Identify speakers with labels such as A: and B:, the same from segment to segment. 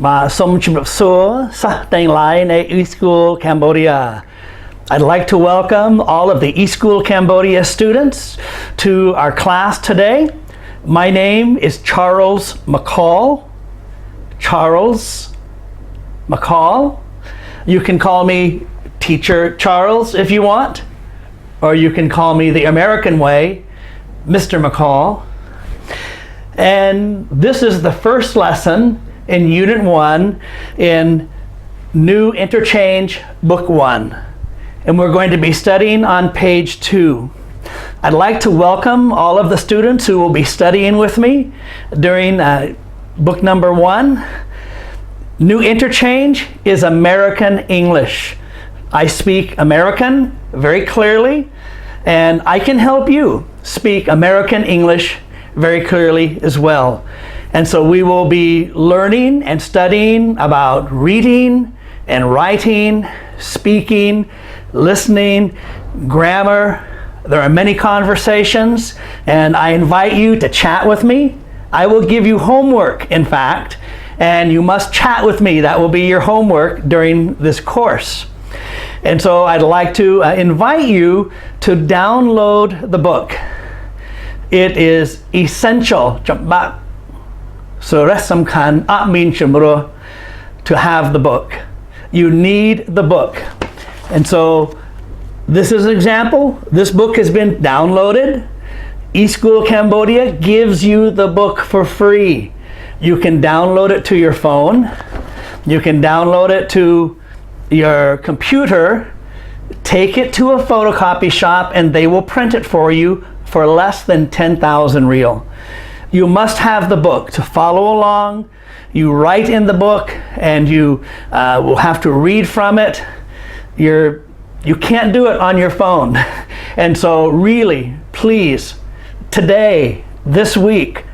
A: Som chimrap so sa tang lai na eSchool Cambodia. I'd like to welcome all of the eSchool Cambodia students to our class today. My name is Charles McCall. Charles McCall. You can call me Teacher Charles if you want, or you can call me the American way, Mr. McCall. And this is the first lesson in Unit 1 in New Interchange Book 1. And we're going to be studying on page 2. I'd like to welcome all of the students who will be studying with me during book number 1. New Interchange is American English. I speak American very clearly, and I can help you speak American English very clearly as well. And so we will be learning and studying about reading and writing, speaking, listening, grammar. There are many conversations, and I invite you to chat with me. I will give you homework, in fact, and you must chat with me. That will be your homework during this course. And so I'd like to invite you to download the book. It is essential to have the book. You need the book. And so this is an example. This book has been downloaded. eSchool Cambodia gives you the book for free. You can download it to your phone. You can download it to your computer, take it to a photocopy shop, and they will print it for you for less than 10,000 real. You must have the book to follow along. You write in the book, and you will have to read from it. You can't do it on your phone. And so really, please, today, this week,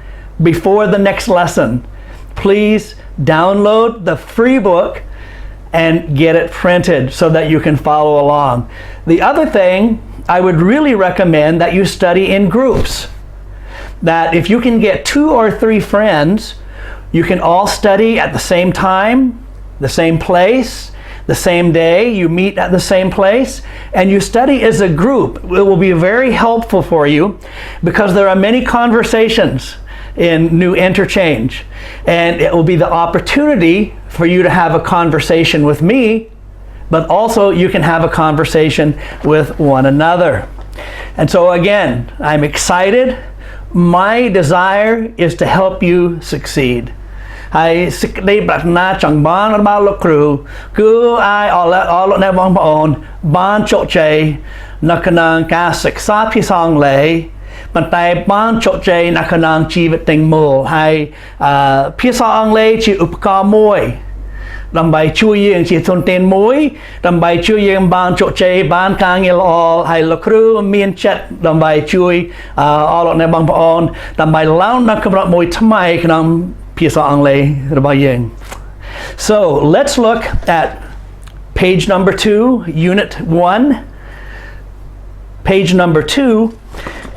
A: before the next lesson, please download the free book and get it printed so that you can follow along. The other thing, I would really recommend that you study in groups. That if you can get 2 or 3 friends, you can all study at the same time, the same place, the same day. You meet at the same place, and you study as a group. It will be very helpful for you because there are many conversations in New Interchange, and it will be the opportunity for you to have a conversation with me, but also you can have a conversation with one another. And so again, I'm excited. My desire is to help you succeed. I seekប្រាថ្នាចង់បានរបស់លោកគ្រូគឺឲ្យអរលោកអ្នកបងប្អូនបានជោគជ័យនៅក្នុងការសិក្សាភាសាអង់គ្លេសប៉ុន្តែបានជោគជ័យនៅក្នុងជីវិតទាំងមូលហើយភាសាអង់គ្លេសជាឧបករណ៍មួយដើម្បីជួយយើងជាធនធានមួយដើម្បីជួយយើងបានជោគជ័យបានការងារល្អហើយលោកគ្រូមានចិត្តដើម្បីជួយអរលោកអ្នកបងប្អូនដើម្បីឡើងដល់កម្រិតមួយថ្មីក្នុងភាសាអង់គ្លេសរបស់យើង So let's look at page number 2, unit 1, page number 2,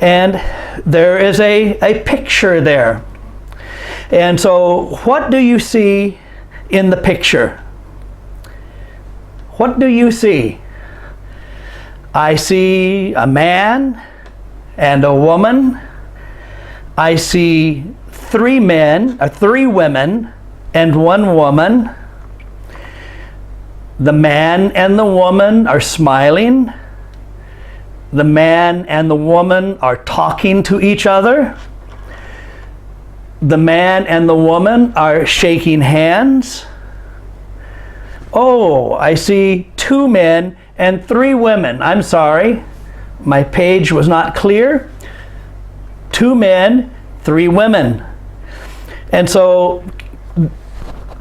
A: and there is a picture there. And so what do you see in the picture? What do you see? I see a man and a woman. I see 3 men, or 3 women, and 1 woman. The man and the woman are smiling. The man and the woman are talking to each other. The man and the woman are shaking hands. Oh, I see 2 men and 3 women. I'm sorry, my page was not clear. 2 men, 3 women. And so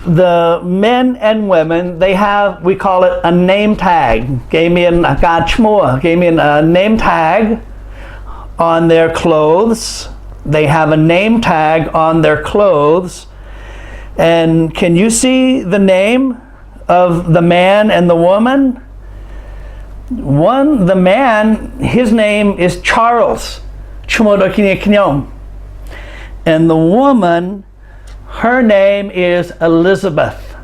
A: the men and women, they have, we call it a name tag. Gave me a name tag on their clothes. They have a name tag on their clothes. And can you see the name of the man and the woman? The man, his name is Charles. And the woman, Her name is Elizabeth.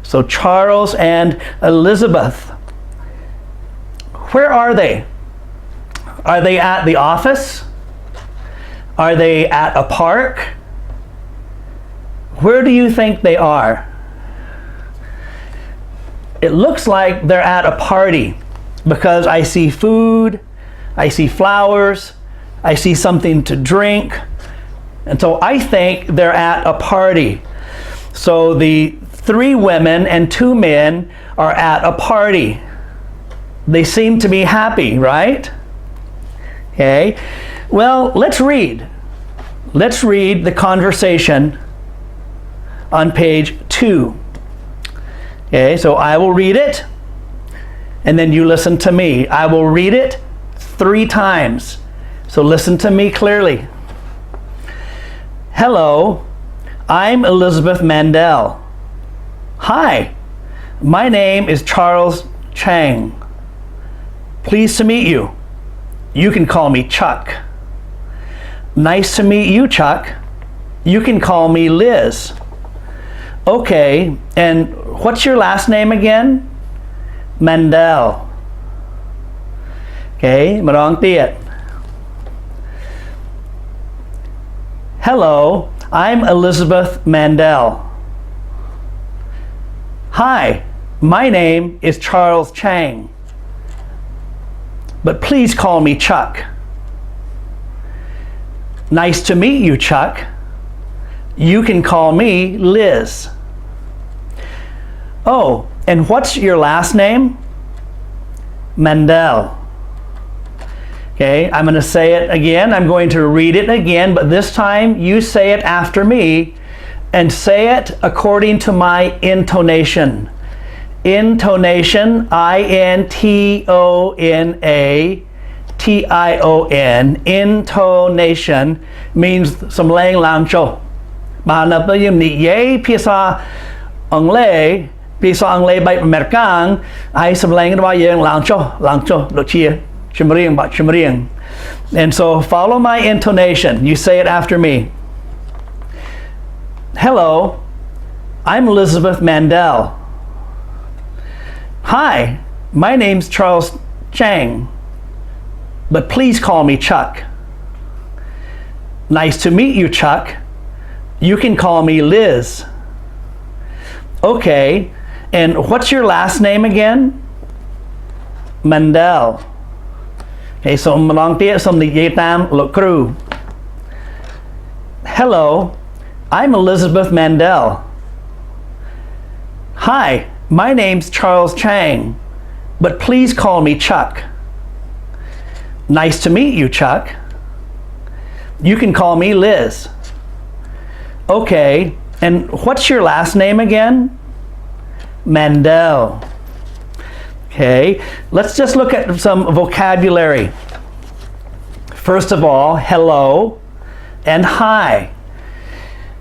A: So Charles and Elizabeth. Where are they? Are they at the office? Are they at a park? Where do you think they are? It looks like they're at a party because I see food, I see flowers, I see something to drink, and so I think they're at a party. So the 3 women and 2 men are at a party. They seem to be happy, right? Okay. Well, let's read. Let's read the conversation on page 2. Okay, so I will read it, and then you listen to me. I will read it 3 times. So listen to me clearly. Hello, I'm Elizabeth Mandel. Hi, my name is Charles Chang. Pleased to meet you. You can call me Chuck. Nice to meet you, Chuck. You can call me Liz. Okay, and what's your last name again? Mandel. Okay, marong tiệt. Hello, I'm Elizabeth Mandel. Hi, my name is Charles Chang. But please call me Chuck. Nice to meet you, Chuck. You can call me Liz. Oh, and what's your last name? Mandel. Okay, I'm going to say it again. I'm going to read it again, but this time you say it after me and say it according to my intonation. Intonation, I-N-T-O-N-A-T-I-O-N. Intonation means some lang lang cho. Mà nó tới dùng nị giấy pisa Anh lê bay American ai some lang nó bao giờ lang cho được chia chim riêng. And so follow my intonation. You say it after me. Hello, I'm Elizabeth Mandel. Hi, my name's Charles Chang, but please call me Chuck. Nice to meet you, Chuck. You can call me Liz. Okay, and what's your last name again? Mandel. Okay, so malong tiệt xong thì dây tam lục crew. Hello, I'm Elizabeth Mandel. Hi, my name's Charles Chang, but please call me Chuck. Nice to meet you, Chuck. You can call me Liz. Okay, and what's your last name again? Mandel. Okay, let's just look at some vocabulary. First of all, hello and hi.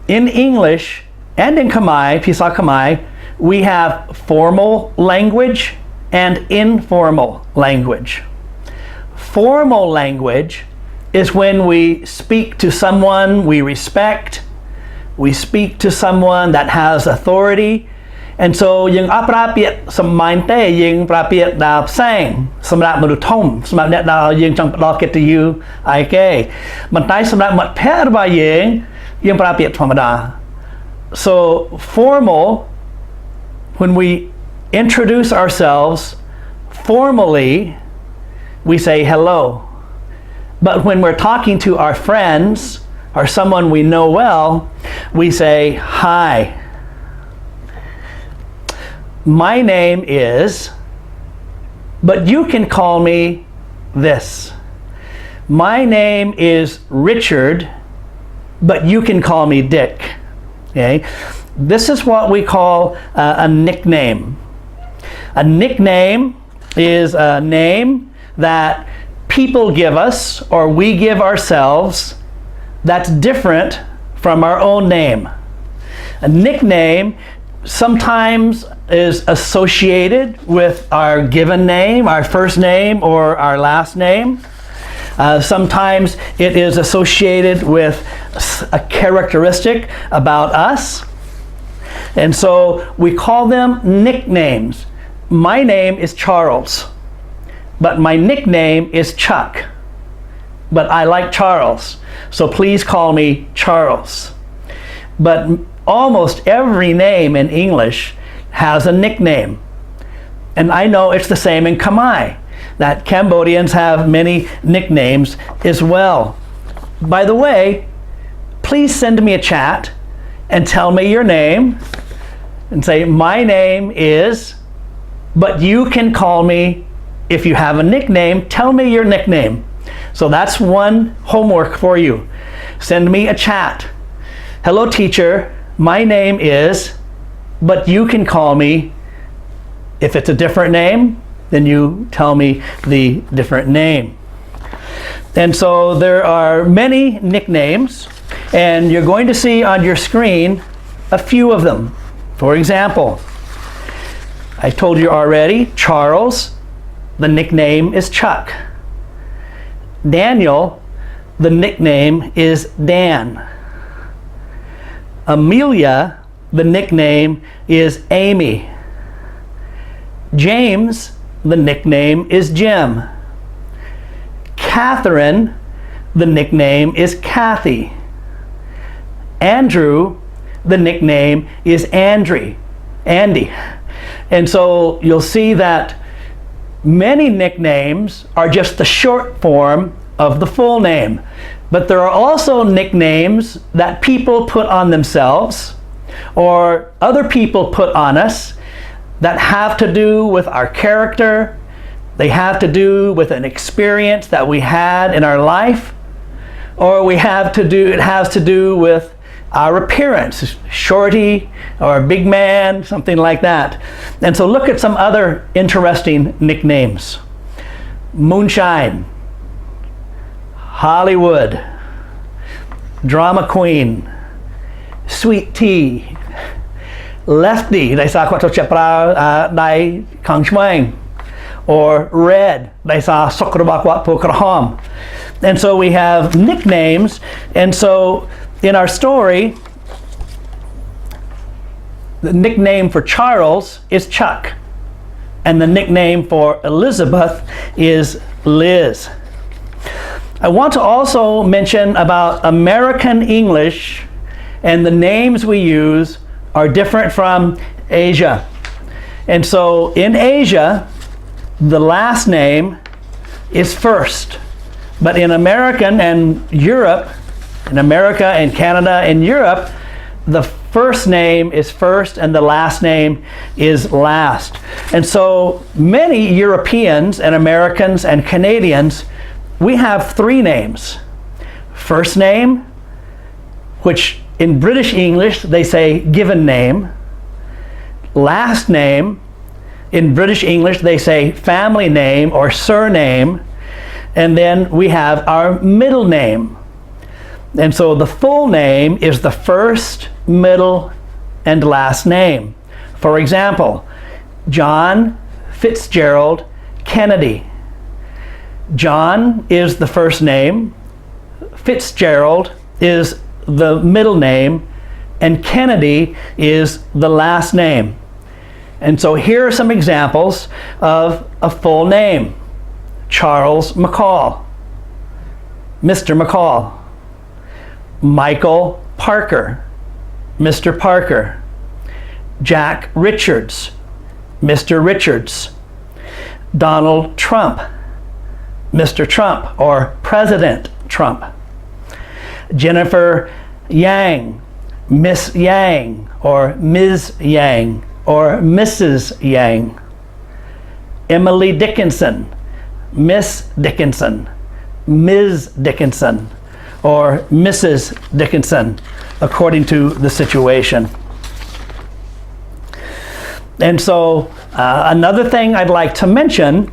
A: In English and in Khmer, Pisa Khmer, we have formal language and informal language. Formal language is when we speak to someone we respect, we speak to someone that has authority, and so yung aprapiet some mind te yung prapiet da sang samrat manu thom samrat net da yung trong do get to you IK man tai samrat mat phe ba yung prapiet thamada. So formal, when we introduce ourselves formally, we say hello. But when we're talking to our friends or someone we know well, we say hi. My name is, but you can call me this. My name is Richard, but you can call me Dick. Okay? This is what we call a nickname. A nickname is a name that people give us or we give ourselves that's different from our own name. A nickname sometimes is associated with our given name, our first name or our last name. Sometimes it is associated with a characteristic about us. And so we call them nicknames. My name is Charles, but my nickname is Chuck. But I like Charles, so please call me Charles. But almost every name in English has a nickname. And I know it's the same in Khmer, that Cambodians have many nicknames as well. By the way, please send me a chat and tell me your name and say, my name is, but you can call me, if you have a nickname, tell me your nickname. So that's one homework for you. Send me a chat. Hello teacher, my name is, but you can call me. If it's a different name, then you tell me the different name. And so there are many nicknames, and you're going to see on your screen a few of them. For example, I told you already, Charles, the nickname is Chuck. Daniel, the nickname is Dan. Amelia, the nickname is Amy. James, the nickname is Jim. Catherine, the nickname is Kathy. Andrew, the nickname is Andy. And so you'll see that many nicknames are just the short form of the full name. But there are also nicknames that people put on themselves or other people put on us that have to do with our character. They have to do with an experience that we had in our life, or it has to do with our appearance, shorty or big man, something like that. And so look at some other interesting nicknames. Moonshine, Hollywood, Drama Queen, Sweet Tea, Lefty, they sa kwa to chapra dai kang shmang, or Red, they sa sokraba kwa pokraham. And so we have nicknames, and so in our story, the nickname for Charles is Chuck, and the nickname for Elizabeth is Liz. I want to also mention about American English, and the names we use are different from Asia. And so in Asia, the last name is first. But in American and Europe, in America and Canada and Europe, the first name is first and the last name is last. And so many Europeans and Americans and Canadians, we have three names. First name, which in British English they say given name. Last name, in British English they say family name or surname. And then we have our middle name. And so the full name is the first, middle, and last name. For example, John Fitzgerald Kennedy. John is the first name, Fitzgerald is the middle name, and Kennedy is the last name. And so here are some examples of a full name. Charles McCall, Mr. McCall. Michael Parker, Mr. Parker. Jack Richards, Mr. Richards. Donald Trump, Mr. Trump or President Trump. Jennifer Yang, Miss Yang or Ms. Yang or Mrs. Yang. Emily Dickinson, Miss Dickinson, Ms. Dickinson, or Mrs. Dickinson, according to the situation. And so another thing I'd like to mention,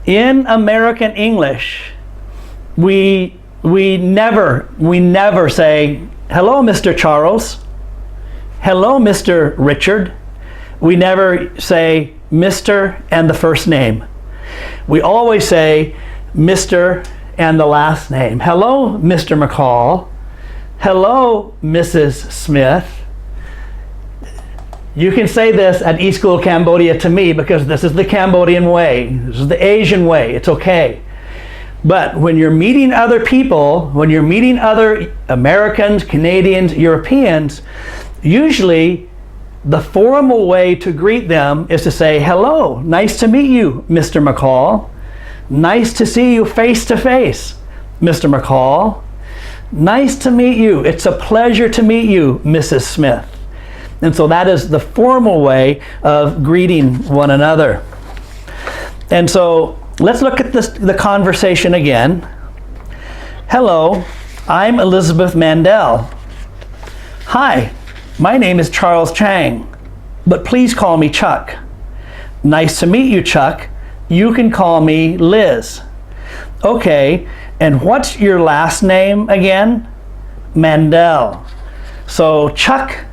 A: in American English, we never say, hello, Mr. Charles, hello, Mr. Richard. We never say Mr. and the first name. We always say Mr. and the last name. Hello, Mr. McCall. Hello, Mrs. Smith. You can say this at eSchool Cambodia to me because this is the Cambodian way. This is the Asian way. It's okay. But when you're meeting other people, when you're meeting other Americans, Canadians, Europeans, usually the formal way to greet them is to say, hello, nice to meet you, Mr. McCall. Nice to see you face to face, Mr. McCall. Nice to meet you. It's a pleasure to meet you, Mrs. Smith. And so that is the formal way of greeting one another. And so let's look at the conversation again. Hello, I'm Elizabeth Mandel. Hi, my name is Charles Chang, but please call me Chuck. Nice to meet you, Chuck. You can call me Liz. Okay, and what's your last name again? Mandel. So Chuck,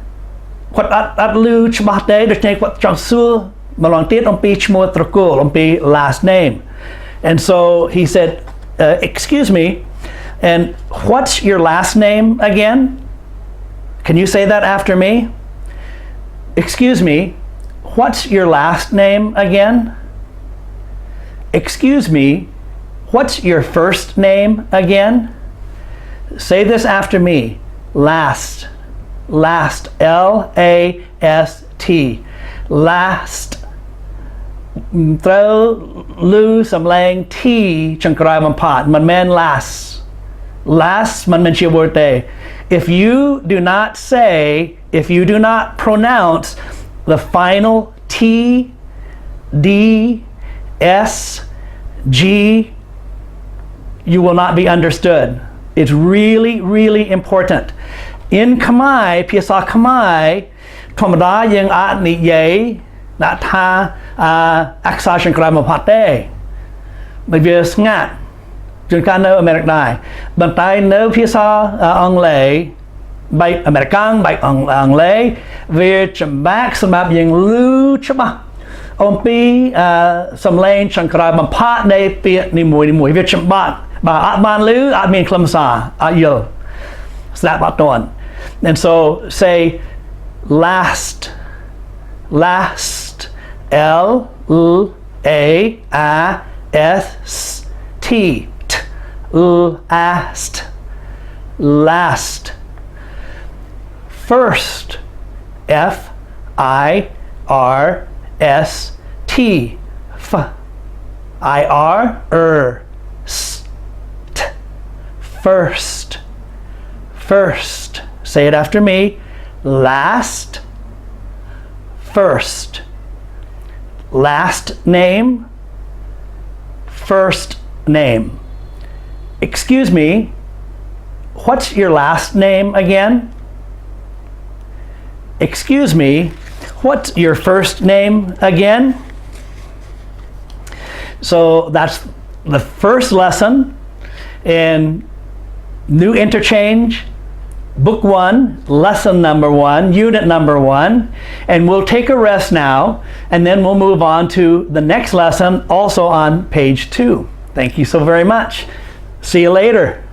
A: what at lu chbah day do think what chong su malong tiet on pi chmo trakul on pi last name. And so he said, excuse me, and what's your last name again? Can you say that after me? Excuse me, what's your last name again? Excuse me, what's your first name again? Say this after me. Last. Last. L-A-S-T. Last. Throw loose some lang T chang krai man pot. Man men last. Last man men chia word. If you do not say, if you do not pronounce the final T, D, S, G, you will not be understood. It's really, really important. In Khmer, Piasa Khmer, Thomada yang at ni ye, na tha aksa chang krai man pot te. Bởi vì ngạn chúng taនៅ America ដែរប៉ុន្តែនៅភាសាអង់គ្លេសបែប American បែបអង់គ្លេសវាចម្បាក់សម្រាប់យើងលឺច្បាស់អំពីសំឡេងចង្ក្រោយបំផាកនៃពាក្យនីមួយៗវាចម្បាក់បើអត់បានលឺអត់មានខ្លឹមសារអត់យល់ស្ដាប់អត់ទាន់ and so say last last L A S T last last first F I R S T F I R S T first first say it after me last first last name first name. Excuse me, what's your last name again? Excuse me, what's your first name again? So that's the first lesson in New Interchange, Book 1, Lesson number 1, Unit number 1, and we'll take a rest now, and then we'll move on to the next lesson, also on page 2. Thank you so very much. See you later.